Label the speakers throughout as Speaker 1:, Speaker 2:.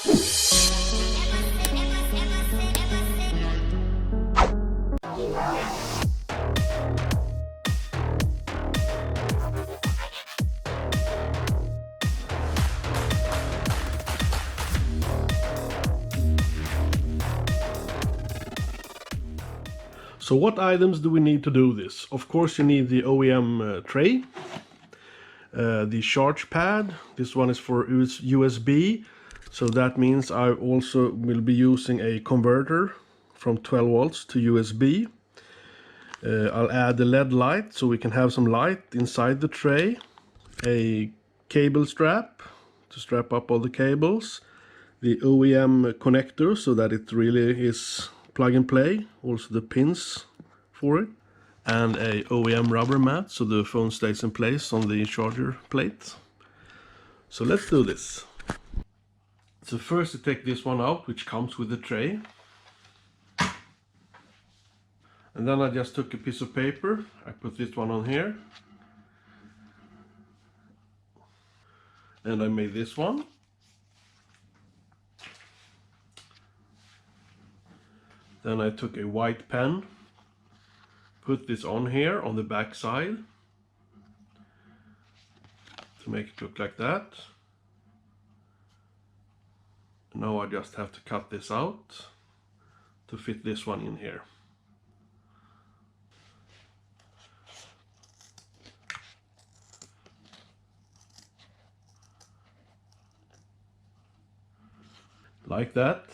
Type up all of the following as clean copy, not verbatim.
Speaker 1: So what items do we need to do this? Of course you need the OEM tray, the charge pad. This one is for USB, so that means I also will be using a converter from 12 volts to USB. I'll add the LED light so we can have some light inside the tray, a cable strap to strap up all the cables, the OEM connector so that it really is plug and play, also the pins for it, and a OEM rubber mat so the phone stays in place on the charger plate. So let's do this. So first I take this one out, which comes with the tray. And then I just took a piece of paper, I put this one on here. And I made this one. Then I took a white pen, put this on here on the back side to make it look like that. Now I just have to cut this out to fit this one in here. Like that.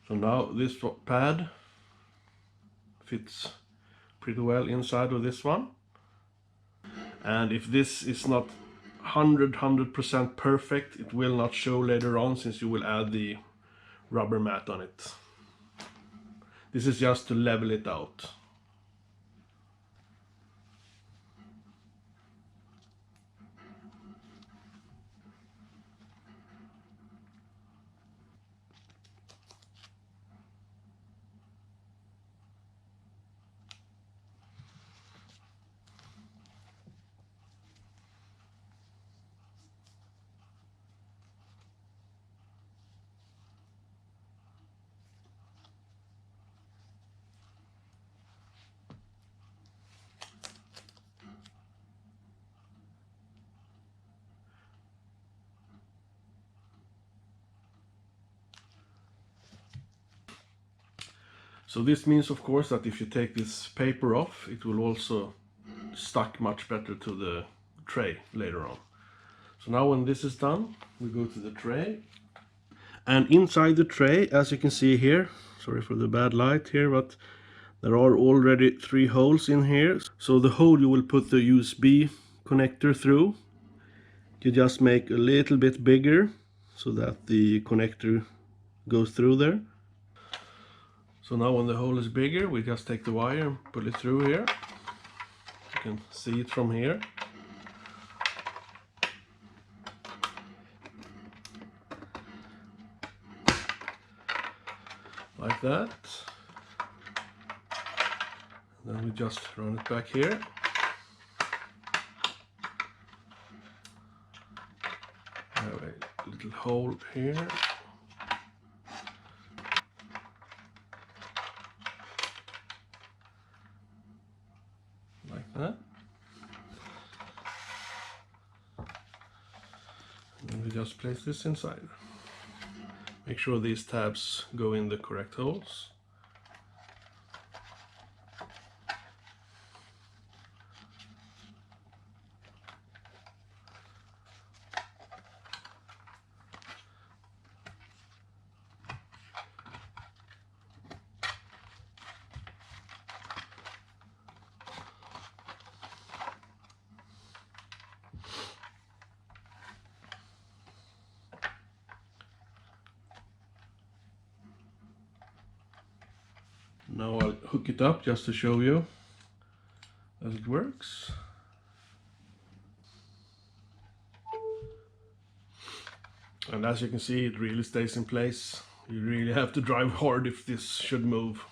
Speaker 1: So now this pad fits pretty well inside of this one. And if this is not 100% perfect, it will not show later on since you will add the rubber mat on it. This is just to level it out. So this means of course that if you take this paper off, it will also stick much better to the tray later on. So now when this is done, we go to the tray. And inside the tray, as you can see here, sorry for the bad light here, but there are already 3 holes in here. So the hole you will put the USB connector through, you just make a little bit bigger so that the connector goes through there. So now when the hole is bigger, we just take the wire and pull it through here. You can see it from here. Like that. And then we just run it back here. I have a little hole here. Like that. And then we just place this inside. Make sure these tabs go in the correct holes. Now I'll hook it up just to show you as it works. And as you can see, it really stays in place. You really have to drive hard if this should move.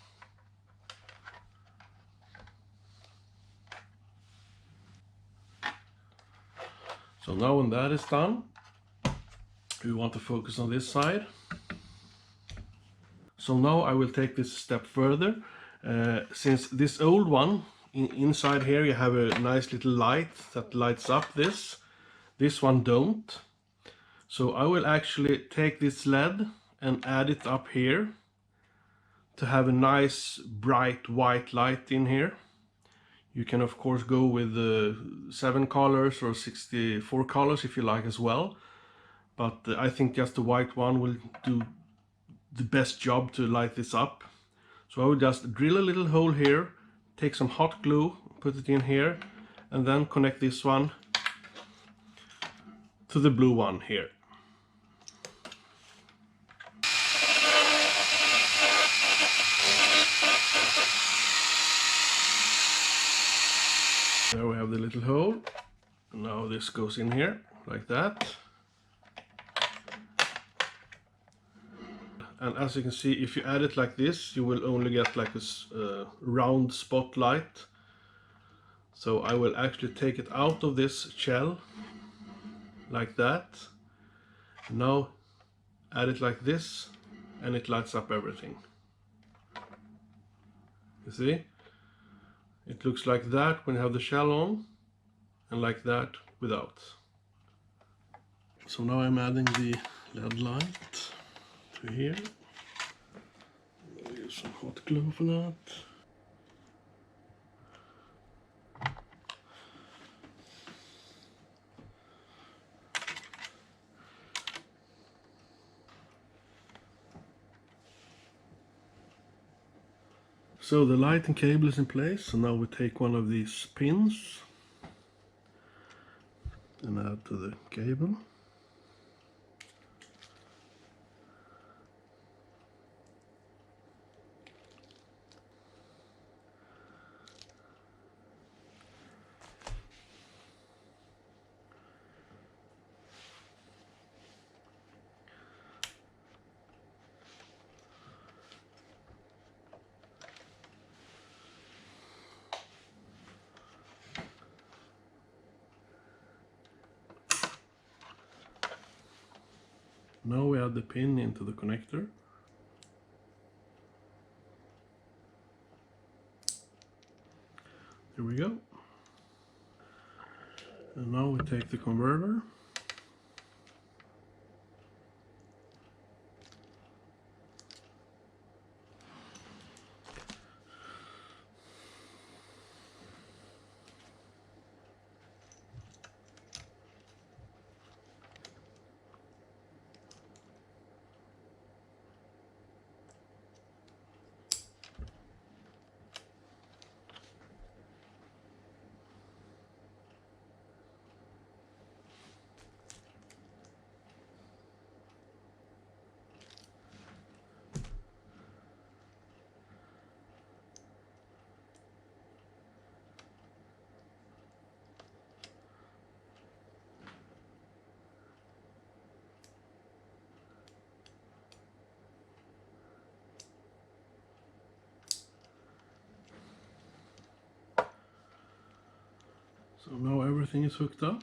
Speaker 1: So now when that is done, We want to focus on this side. So now I will take this a step further. Since this old one, inside here you have a nice little light that lights up this. This one don't. So I will actually take this LED and add it up here to have a nice bright white light in here. You can of course go with 7 colors or 64 colors if you like as well. But I think just the white one will do the best job to light this up. So I will just drill a little hole here, take some hot glue, put it in here, and then connect this one to the blue one here. There we have the little hole. Now this goes in here like that. And as you can see, if you add it like this, you will only get like a round spotlight. So I will actually take it out of this shell like that. Now add it like this, and it lights up everything. You see? It looks like that when you have the shell on, and like that without. So now I'm adding the LED light to here. I'll use some hot glue for that. So the light and cable is in place, so now we take one of these pins and add to the cable. Now we add the pin into the connector. Here we go. And now we take the converter. So now everything is hooked up.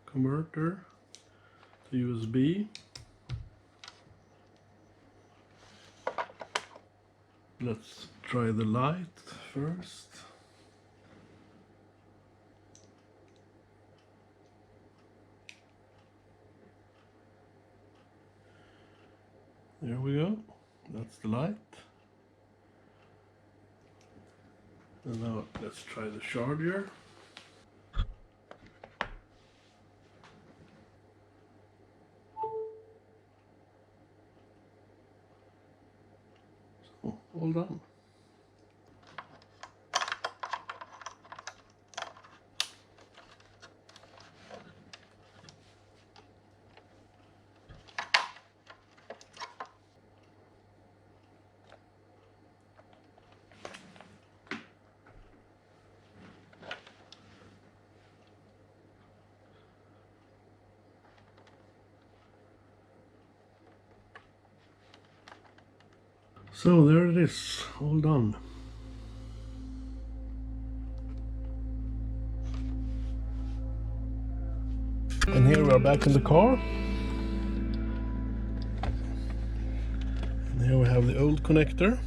Speaker 1: Converter to USB. Let's try the light first. There we go. That's the light. And now let's try the charger. So, all done. So there it is, all done. And here we are back in the car. And here we have the old connector,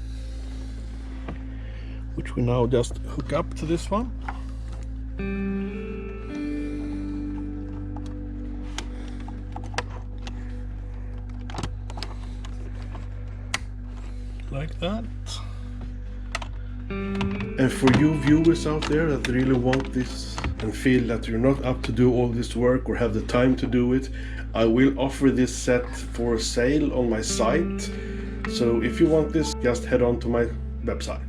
Speaker 1: which we now just hook up to this one. Like that. And for you viewers out there that really want this and feel that you're not up to do all this work or have the time to do it, I will offer this set for sale on my site. So if you want this, just head on to my website.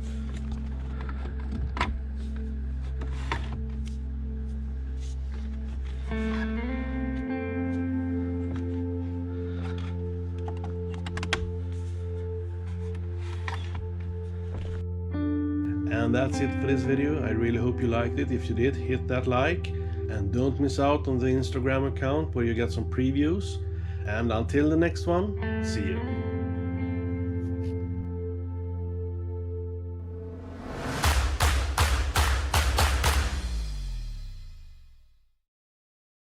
Speaker 1: And that's it for this video. I really hope you liked it. If you did, hit that like. And don't miss out on the Instagram account where you get some previews. And until the next one, see you.